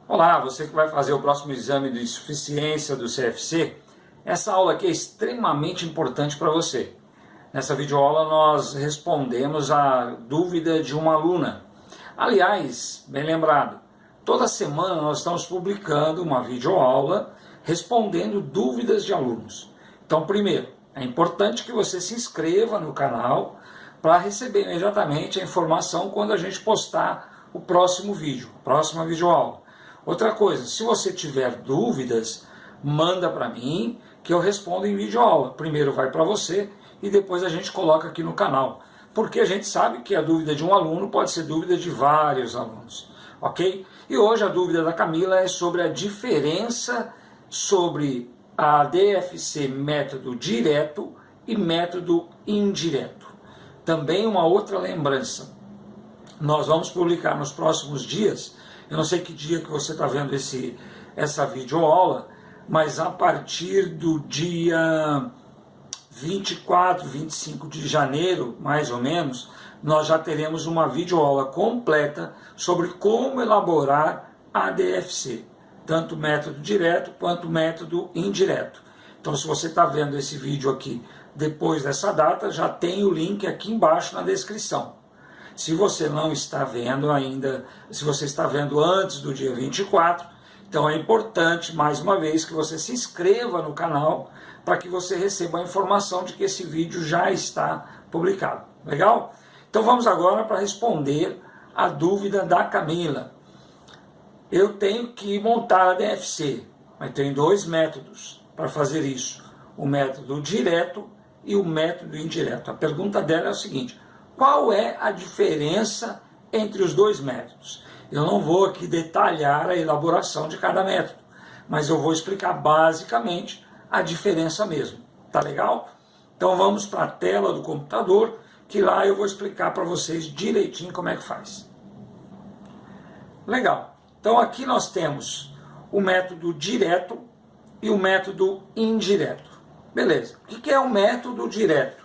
Olá, você que vai fazer o próximo exame de suficiência do CFC, essa aula aqui é extremamente importante para você. Nessa videoaula nós respondemos a dúvida de uma aluna. Aliás, bem lembrado, toda semana nós estamos publicando uma videoaula respondendo dúvidas de alunos. Então, primeiro, é importante que você se inscreva no canal para receber imediatamente a informação quando a gente postar o próximo vídeo, a próxima videoaula. Outra coisa, se você tiver dúvidas, manda para mim que eu respondo em videoaula. Primeiro vai para você e depois a gente coloca aqui no canal. Porque a gente sabe que a dúvida de um aluno pode ser dúvida de vários alunos, ok? E hoje a dúvida da Camila é sobre a diferença sobre a DFC método direto e método indireto. Também uma outra lembrança, nós vamos publicar nos próximos dias. Eu não sei que dia que você está vendo essa videoaula, mas a partir do dia 24, 25 de janeiro, mais ou menos, nós já teremos uma videoaula completa sobre como elaborar a DFC, tanto método direto quanto método indireto. Então, se você está vendo esse vídeo aqui depois dessa data, já tem o link aqui embaixo na descrição. Se você não está vendo ainda, se você está vendo antes do dia 24, então é importante, mais uma vez, que você se inscreva no canal para que você receba a informação de que esse vídeo já está publicado. Legal? Então vamos agora para responder a dúvida da Camila. Eu tenho que montar a DFC, mas tem dois métodos para fazer isso. O método direto e o método indireto. A pergunta dela é o seguinte: qual é a diferença entre os dois métodos? Eu não vou aqui detalhar a elaboração de cada método, mas eu vou explicar basicamente a diferença mesmo. Tá legal? Então vamos para a tela do computador, que lá eu vou explicar para vocês direitinho como é que faz. Legal. Então aqui nós temos o método direto e o método indireto. Beleza. O que é o método direto?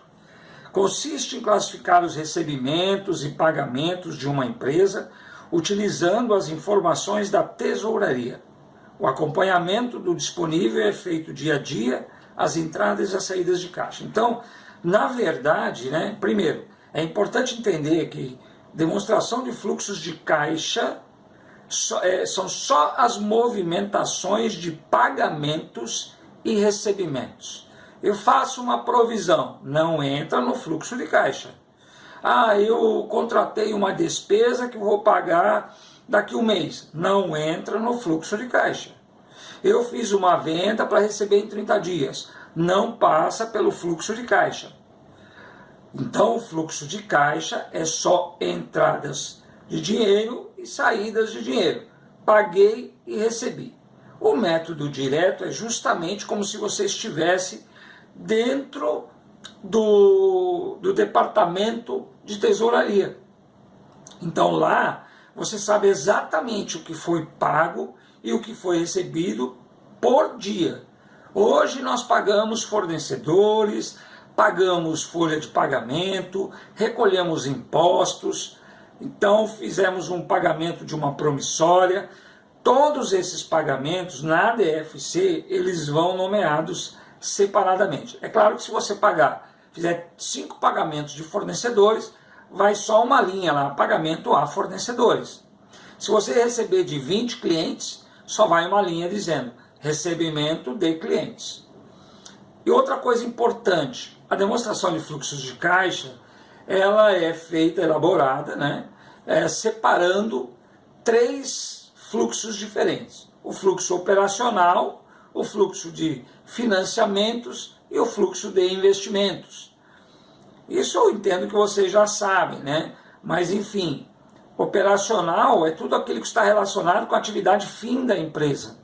Consiste em classificar os recebimentos e pagamentos de uma empresa utilizando as informações da tesouraria. O acompanhamento do disponível é feito dia a dia, as entradas e as saídas de caixa. Então, na verdade, primeiro, é importante entender que demonstração de fluxos de caixa são só as movimentações de pagamentos e recebimentos. Eu faço uma provisão, não entra no fluxo de caixa. Eu contratei uma despesa que vou pagar daqui a um mês. Não entra no fluxo de caixa. Eu fiz uma venda para receber em 30 dias. Não passa pelo fluxo de caixa. Então, o fluxo de caixa é só entradas de dinheiro e saídas de dinheiro. Paguei e recebi. O método direto é justamente como se você estivesse dentro do departamento de tesouraria. Então lá você sabe exatamente o que foi pago e o que foi recebido por dia. Hoje nós pagamos fornecedores, pagamos folha de pagamento, recolhemos impostos, então fizemos um pagamento de uma promissória. Todos esses pagamentos na DFC, eles vão nomeados separadamente. É claro que se você fizer 5 pagamentos de fornecedores, vai só uma linha lá, pagamento a fornecedores. Se você receber de 20 clientes, só vai uma linha dizendo recebimento de clientes. E outra coisa importante, a demonstração de fluxos de caixa, ela é feita, elaborada, separando 3 fluxos diferentes. O fluxo operacional, o fluxo de financiamentos e o fluxo de investimentos. Isso eu entendo que vocês já sabem, Mas, enfim, operacional é tudo aquilo que está relacionado com a atividade fim da empresa.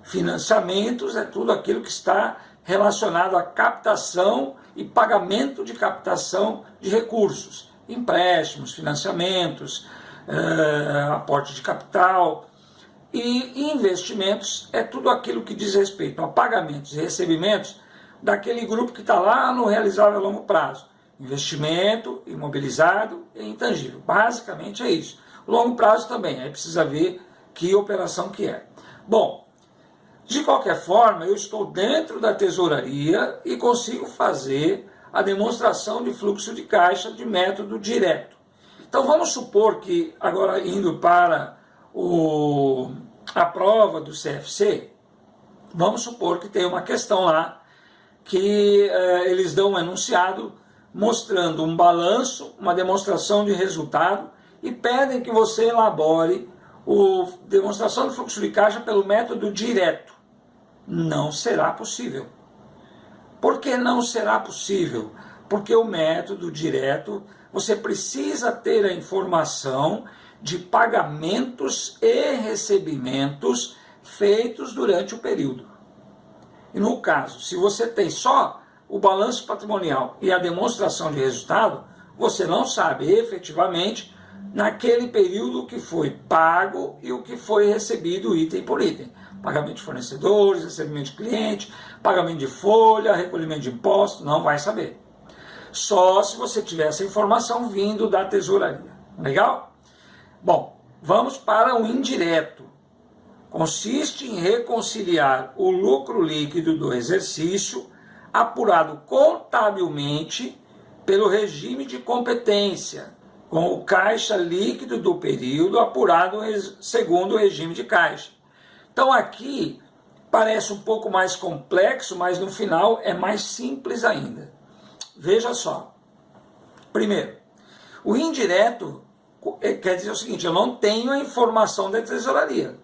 Financiamentos é tudo aquilo que está relacionado à captação e pagamento de captação de recursos. Empréstimos, financiamentos, aporte de capital. E investimentos é tudo aquilo que diz respeito a pagamentos e recebimentos daquele grupo que está lá no realizável a longo prazo. Investimento, imobilizado e intangível. Basicamente é isso. Longo prazo também, aí precisa ver que operação que é. Bom, de qualquer forma, eu estou dentro da tesouraria e consigo fazer a demonstração de fluxo de caixa de método direto. Então vamos supor que, agora indo para a prova do CFC, vamos supor que tem uma questão lá que eles dão um enunciado mostrando um balanço, uma demonstração de resultado e pedem que você elabore a demonstração de fluxo de caixa pelo método direto. Não será possível. Por que não será possível? Porque o método direto, você precisa ter a informação de pagamentos e recebimentos feitos durante o período. E no caso, se você tem só o balanço patrimonial e a demonstração de resultado, você não sabe efetivamente naquele período o que foi pago e o que foi recebido item por item. Pagamento de fornecedores, recebimento de cliente, pagamento de folha, recolhimento de impostos, não vai saber. Só se você tiver essa informação vindo da tesouraria. Legal? Bom, vamos para o indireto. Consiste em reconciliar o lucro líquido do exercício apurado contabilmente pelo regime de competência, com o caixa líquido do período apurado segundo o regime de caixa. Então aqui parece um pouco mais complexo, mas no final é mais simples ainda. Veja só. Primeiro, o indireto quer dizer o seguinte: eu não tenho a informação da tesouraria.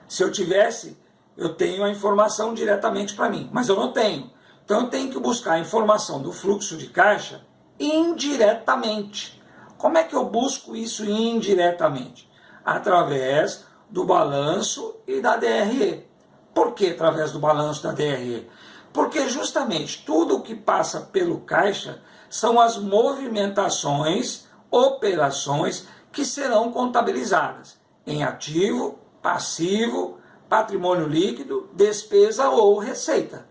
Se eu tivesse, eu tenho a informação diretamente para mim, mas eu não tenho. Então eu tenho que buscar a informação do fluxo de caixa indiretamente. Como é que eu busco isso indiretamente? Através do balanço e da DRE. Por que através do balanço e da DRE? Porque justamente tudo o que passa pelo caixa são as movimentações, operações que serão contabilizadas em ativo, passivo, patrimônio líquido, despesa ou receita.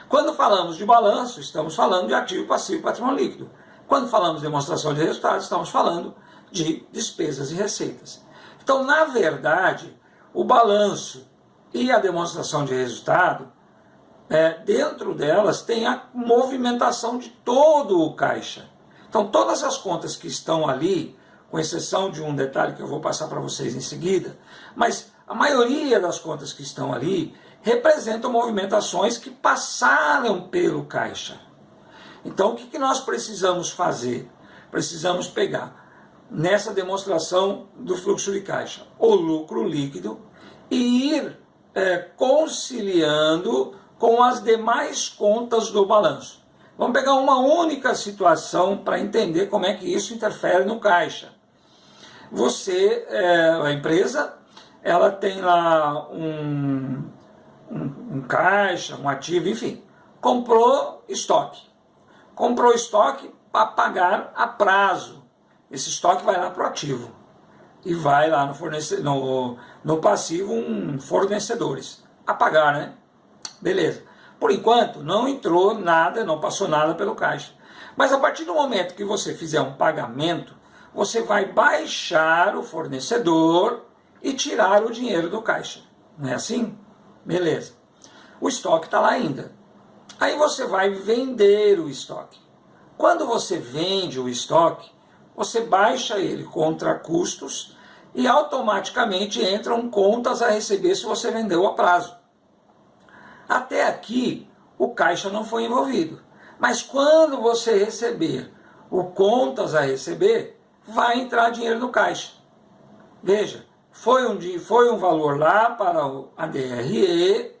Quando falamos de balanço, estamos falando de ativo, passivo e patrimônio líquido. Quando falamos de demonstração de resultados, estamos falando de despesas e receitas. Então, na verdade, o balanço e a demonstração de resultado, dentro delas tem a movimentação de todo o caixa. Então, todas as contas que estão ali, com exceção de um detalhe que eu vou passar para vocês em seguida, mas a maioria das contas que estão ali representam movimentações que passaram pelo caixa. Então, o que nós precisamos fazer? Precisamos pegar nessa demonstração do fluxo de caixa o lucro líquido e ir conciliando com as demais contas do balanço. Vamos pegar uma única situação para entender como é que isso interfere no caixa. A empresa, ela tem lá um caixa, um ativo, enfim, comprou estoque. Comprou estoque para pagar a prazo. Esse estoque vai lá para o ativo e vai lá no passivo fornecedores a pagar, né? Beleza. Por enquanto, não entrou nada, não passou nada pelo caixa. Mas a partir do momento que você fizer um pagamento, você vai baixar o fornecedor e tirar o dinheiro do caixa. Não é assim? Beleza. O estoque está lá ainda. Aí você vai vender o estoque. Quando você vende o estoque, você baixa ele contra custos e automaticamente entram contas a receber se você vendeu a prazo. Até aqui, o caixa não foi envolvido. Mas quando você receber o contas a receber, vai entrar dinheiro no caixa. Veja, foi um valor lá para a DRE,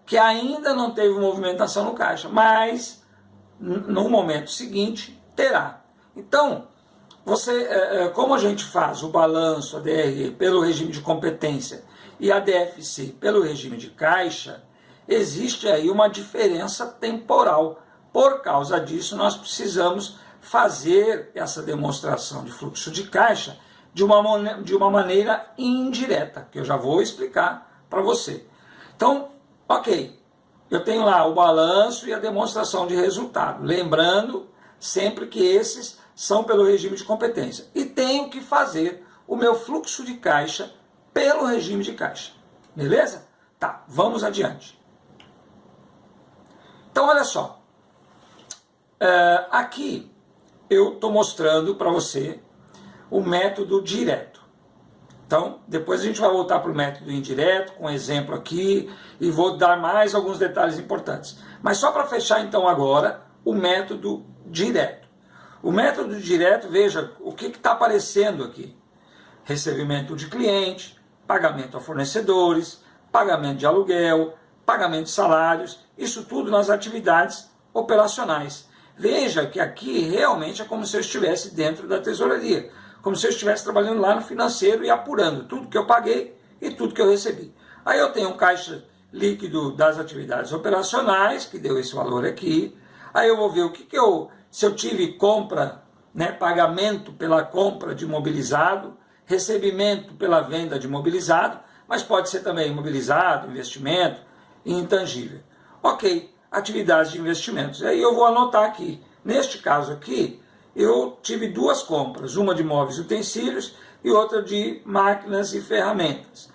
que ainda não teve movimentação no caixa, mas no momento seguinte terá. Então, como a gente faz o balanço, a DRE, pelo regime de competência e a DFC pelo regime de caixa, existe aí uma diferença temporal. Por causa disso, nós precisamos fazer essa demonstração de fluxo de caixa de uma maneira indireta, que eu já vou explicar para você. Então, ok, eu tenho lá o balanço e a demonstração de resultado, lembrando sempre que esses são pelo regime de competência. E tenho que fazer o meu fluxo de caixa pelo regime de caixa. Beleza? Tá, vamos adiante. Então, olha só. Aqui eu estou mostrando para você o método direto. Então, depois a gente vai voltar para o método indireto, com exemplo aqui, e vou dar mais alguns detalhes importantes. Mas só para fechar, então, agora, o método direto. O método direto, veja o que está aparecendo aqui. Recebimento de cliente, pagamento a fornecedores, pagamento de aluguel, pagamento de salários, isso tudo nas atividades operacionais. Veja que aqui realmente é como se eu estivesse dentro da tesouraria, como se eu estivesse trabalhando lá no financeiro e apurando tudo que eu paguei e tudo que eu recebi. Aí eu tenho um caixa líquido das atividades operacionais, que deu esse valor aqui. Aí eu vou ver se eu tive compra, né, pagamento pela compra de imobilizado, recebimento pela venda de imobilizado, mas pode ser também imobilizado, investimento e intangível. Ok, atividades de investimentos. Aí eu vou anotar aqui. Neste caso aqui, eu tive duas compras, uma de móveis e utensílios e outra de máquinas e ferramentas.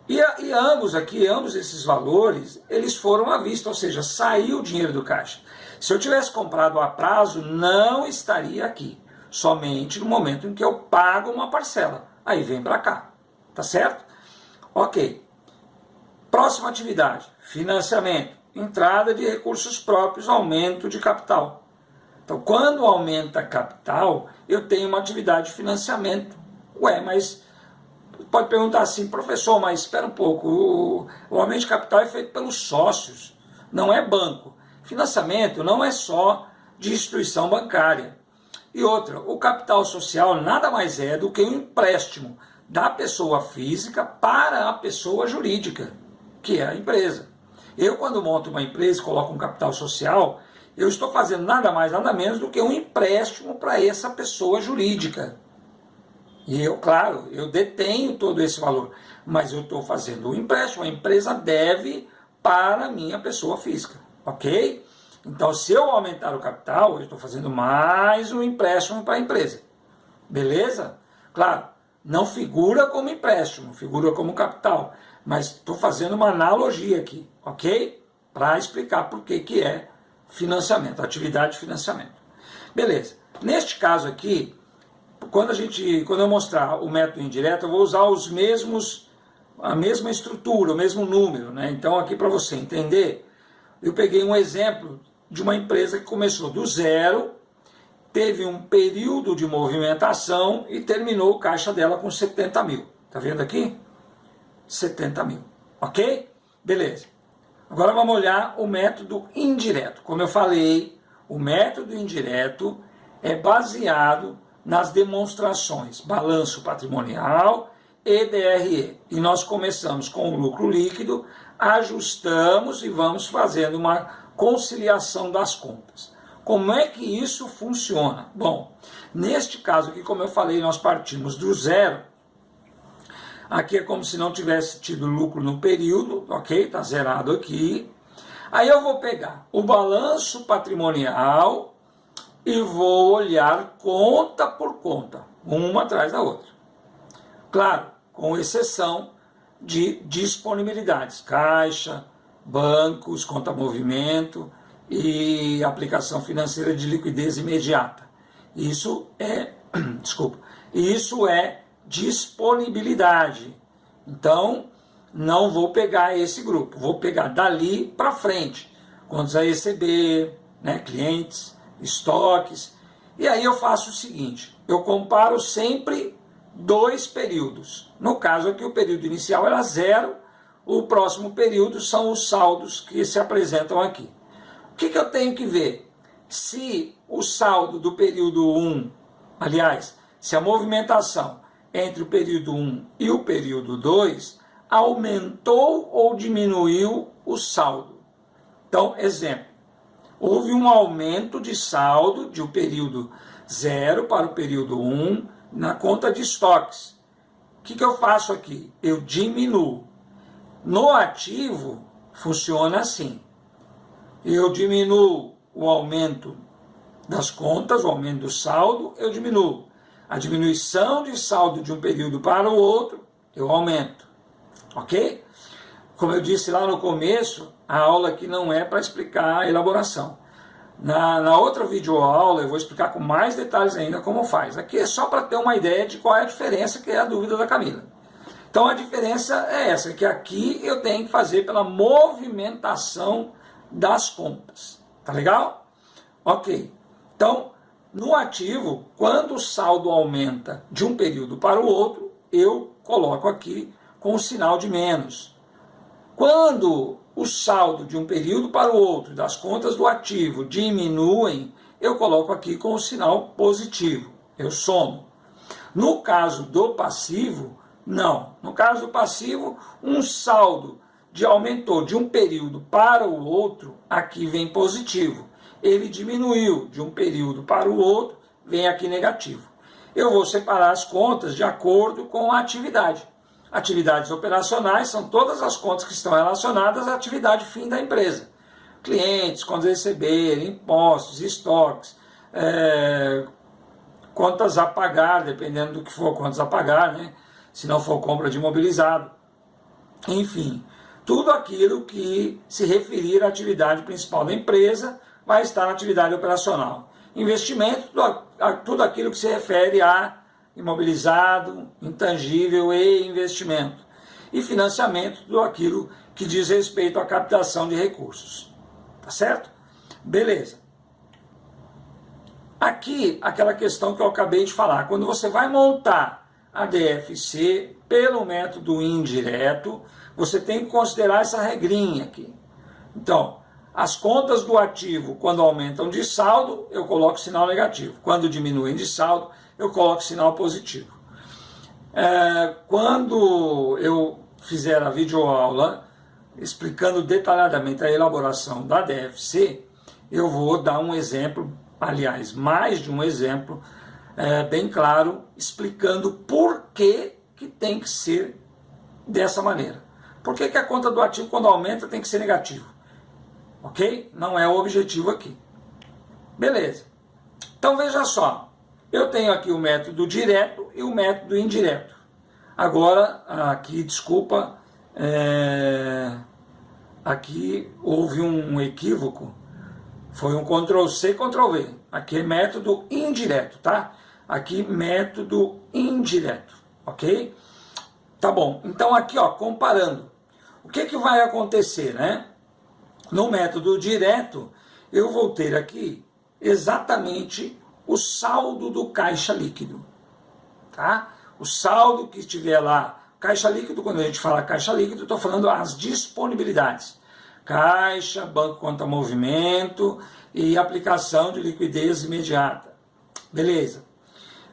E ambos esses valores, eles foram à vista, ou seja, saiu o dinheiro do caixa. Se eu tivesse comprado a prazo, não estaria aqui. Somente no momento em que eu pago uma parcela. Aí vem para cá. Tá certo? Ok. Próxima atividade. Financiamento. Entrada de recursos próprios, aumento de capital. Então, quando aumenta capital, eu tenho uma atividade de financiamento. Ué, mas pode perguntar assim, professor, mas espera um pouco, o aumento de capital é feito pelos sócios, não é banco. Financiamento não é só de instituição bancária. E outra, o capital social nada mais é do que um empréstimo da pessoa física para a pessoa jurídica, que é a empresa. Eu, quando monto uma empresa e coloco um capital social, eu estou fazendo nada mais, nada menos do que um empréstimo para essa pessoa jurídica. E eu, claro, eu detenho todo esse valor, mas eu estou fazendo um empréstimo, a empresa deve para a minha pessoa física, ok? Então, se eu aumentar o capital, eu estou fazendo mais um empréstimo para a empresa, beleza? Claro, não figura como empréstimo, figura como capital, mas estou fazendo uma analogia aqui, ok? Para explicar por que é financiamento, atividade de financiamento. Beleza, neste caso aqui, quando eu mostrar o método indireto, eu vou usar a mesma estrutura, o mesmo número, né? Então, aqui para você entender, eu peguei um exemplo de uma empresa que começou do zero, teve um período de movimentação e terminou o caixa dela com 70 mil. Tá vendo aqui? 70 mil. Ok? Beleza. Agora vamos olhar o método indireto. Como eu falei, o método indireto é baseado nas demonstrações balanço patrimonial e DRE. E nós começamos com o lucro líquido, ajustamos e vamos fazendo uma conciliação das contas. Como é que isso funciona? Bom, neste caso aqui, como eu falei, nós partimos do zero. Aqui é como se não tivesse tido lucro no período, ok? Está zerado aqui. Aí eu vou pegar o balanço patrimonial e vou olhar conta por conta, uma atrás da outra. Claro, com exceção de disponibilidades, caixa, bancos, conta movimento e aplicação financeira de liquidez imediata. Isso é, isso é disponibilidade. Então, não vou pegar esse grupo, vou pegar dali para frente, contas a receber, né, clientes, estoques, e aí eu faço o seguinte, eu comparo sempre dois períodos. No caso aqui o período inicial era zero, o próximo período são os saldos que se apresentam aqui. O que eu tenho que ver? Se o saldo do período 1, aliás, se a movimentação entre o período 1 e o período 2 aumentou ou diminuiu o saldo. Então, exemplo, houve um aumento de saldo de um período 0 para o período 1 na conta de estoques. O que eu faço aqui? Eu diminuo. No ativo, funciona assim. Eu diminuo o aumento das contas, o aumento do saldo, eu diminuo. A diminuição de saldo de um período para o outro, eu aumento, ok? Como eu disse lá no começo, a aula aqui não é para explicar a elaboração. Na outra videoaula eu vou explicar com mais detalhes ainda como faz. Aqui é só para ter uma ideia de qual é a diferença, que é a dúvida da Camila. Então a diferença é essa, que aqui eu tenho que fazer pela movimentação das contas. Tá legal? Ok. Então, no ativo, quando o saldo aumenta de um período para o outro, eu coloco aqui com o sinal de menos. Quando o saldo de um período para o outro das contas do ativo diminuem, eu coloco aqui com o sinal positivo. Eu somo. No caso do passivo, não. No caso do passivo, um saldo aumentou de um período para o outro, aqui vem positivo. Ele diminuiu de um período para o outro, vem aqui negativo. Eu vou separar as contas de acordo com a atividade. Atividades operacionais são todas as contas que estão relacionadas à atividade fim da empresa. Clientes, contas a receber, impostos, estoques, contas a pagar, dependendo do que for contas a pagar, né? Se não for compra de imobilizado. Enfim, tudo aquilo que se referir à atividade principal da empresa vai estar na atividade operacional. Investimento, tudo aquilo que se refere a imobilizado, intangível e investimento. E financiamento, tudo aquilo que diz respeito à captação de recursos. Tá certo? Beleza. Aqui, aquela questão que eu acabei de falar. Quando você vai montar a DFC pelo método indireto, você tem que considerar essa regrinha aqui. Então, as contas do ativo, quando aumentam de saldo, eu coloco sinal negativo. Quando diminuem de saldo, eu coloco sinal positivo. Quando eu fizer a videoaula explicando detalhadamente a elaboração da DFC, eu vou dar um exemplo, aliás, mais de um exemplo, bem claro, explicando por que tem que ser dessa maneira. Por que a conta do ativo, quando aumenta, tem que ser negativo? Ok? Não é o objetivo aqui. Beleza. Então veja só. Eu tenho aqui o método direto e o método indireto. Agora, aqui, desculpa, aqui houve um equívoco. Foi um Ctrl+C, Ctrl+V. Aqui é método indireto, tá? Aqui, método indireto, ok? Tá bom. Então aqui, ó, comparando. O que vai acontecer, né? No método direto, eu vou ter aqui exatamente o saldo do caixa líquido, tá? O saldo que estiver lá, caixa líquido, quando a gente fala caixa líquido, estou falando as disponibilidades. Caixa, banco conta movimento e aplicação de liquidez imediata. Beleza.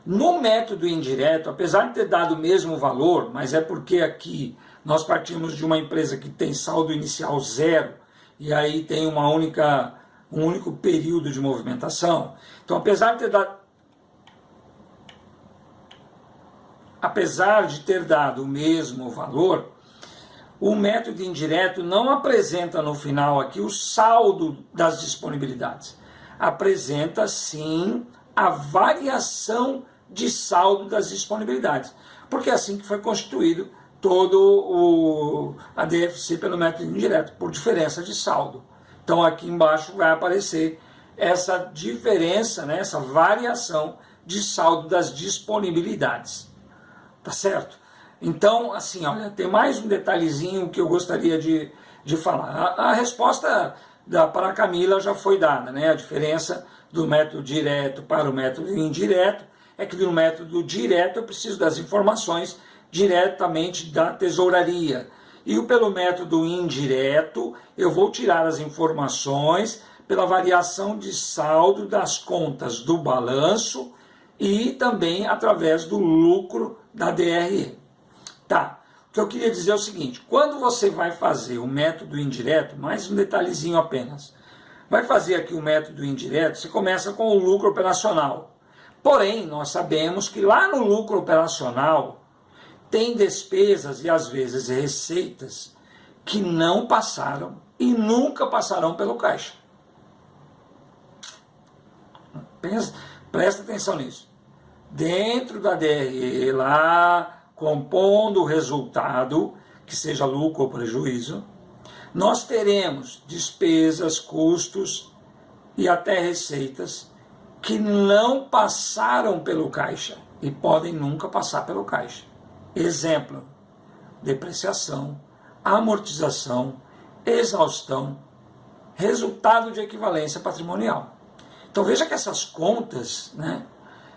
No método indireto, apesar de ter dado o mesmo valor, mas é porque aqui nós partimos de uma empresa que tem saldo inicial zero, e aí tem um único período de movimentação. Então, apesar de ter dado o mesmo valor, o método indireto não apresenta no final aqui o saldo das disponibilidades. Apresenta, sim, a variação de saldo das disponibilidades. Porque é assim que foi constituído todo a DFC pelo método indireto, por diferença de saldo. Então aqui embaixo vai aparecer essa diferença, né, essa variação de saldo das disponibilidades. Tá certo? Então, assim, olha, tem mais um detalhezinho que eu gostaria de falar. A resposta para a Camila já foi dada, né? A diferença do método direto para o método indireto é que no método direto eu preciso das informações diretamente da tesouraria. E pelo método indireto, eu vou tirar as informações pela variação de saldo das contas do balanço e também através do lucro da DRE. Tá, o que eu queria dizer é o seguinte, quando você vai fazer o método indireto, mais um detalhezinho apenas, vai fazer aqui o método indireto, você começa com o lucro operacional. Porém, nós sabemos que lá no lucro operacional, tem despesas e às vezes receitas que não passaram e nunca passarão pelo caixa. Presta atenção nisso. Dentro da DRE, lá compondo o resultado, que seja lucro ou prejuízo, nós teremos despesas, custos e até receitas que não passaram pelo caixa e podem nunca passar pelo caixa. Exemplo: depreciação, amortização, exaustão, resultado de equivalência patrimonial. Então veja que essas contas, né,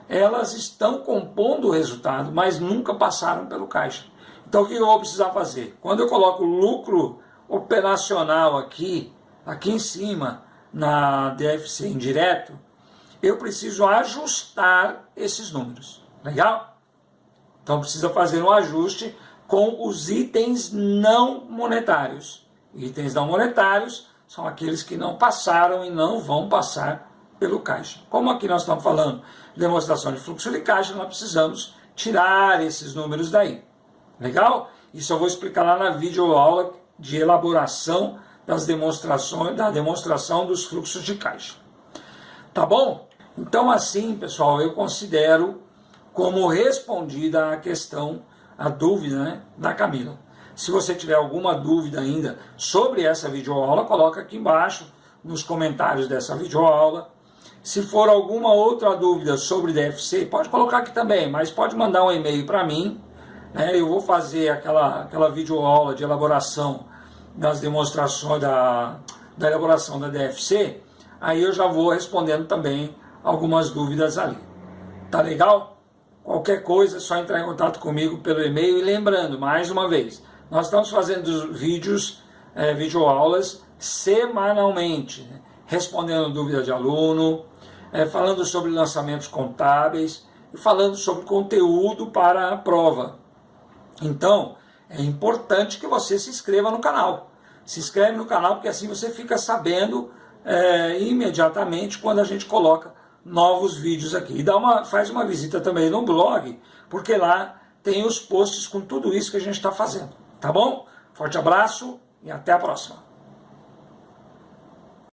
elas estão compondo o resultado, mas nunca passaram pelo caixa. Então o que eu vou precisar fazer? Quando eu coloco o lucro operacional aqui em cima, na DFC indireto, eu preciso ajustar esses números. Legal? Então precisa fazer um ajuste com os itens não monetários. Itens não monetários são aqueles que não passaram e não vão passar pelo caixa. Como aqui nós estamos falando de demonstração de fluxo de caixa, nós precisamos tirar esses números daí. Legal? Isso eu vou explicar lá na videoaula de elaboração das demonstrações, da demonstração dos fluxos de caixa. Tá bom? Então assim, pessoal, eu considero como respondida a questão, a dúvida, né, da Camila. Se você tiver alguma dúvida ainda sobre essa videoaula, coloca aqui embaixo nos comentários dessa videoaula. Se for alguma outra dúvida sobre DFC, pode colocar aqui também, mas pode mandar um e-mail para mim, né? Eu vou fazer aquela videoaula de elaboração das demonstrações da elaboração da DFC, aí eu já vou respondendo também algumas dúvidas ali. Tá legal? Qualquer coisa é só entrar em contato comigo pelo e-mail. E lembrando, mais uma vez, nós estamos fazendo vídeos, videoaulas semanalmente, né? Respondendo dúvidas de aluno, falando sobre lançamentos contábeis e falando sobre conteúdo para a prova. Então, é importante que você se inscreva no canal. Se inscreve no canal, porque assim você fica sabendo imediatamente quando a gente coloca novos vídeos aqui. E faz uma visita também no blog, porque lá tem os posts com tudo isso que a gente está fazendo. Tá bom? Forte abraço e até a próxima.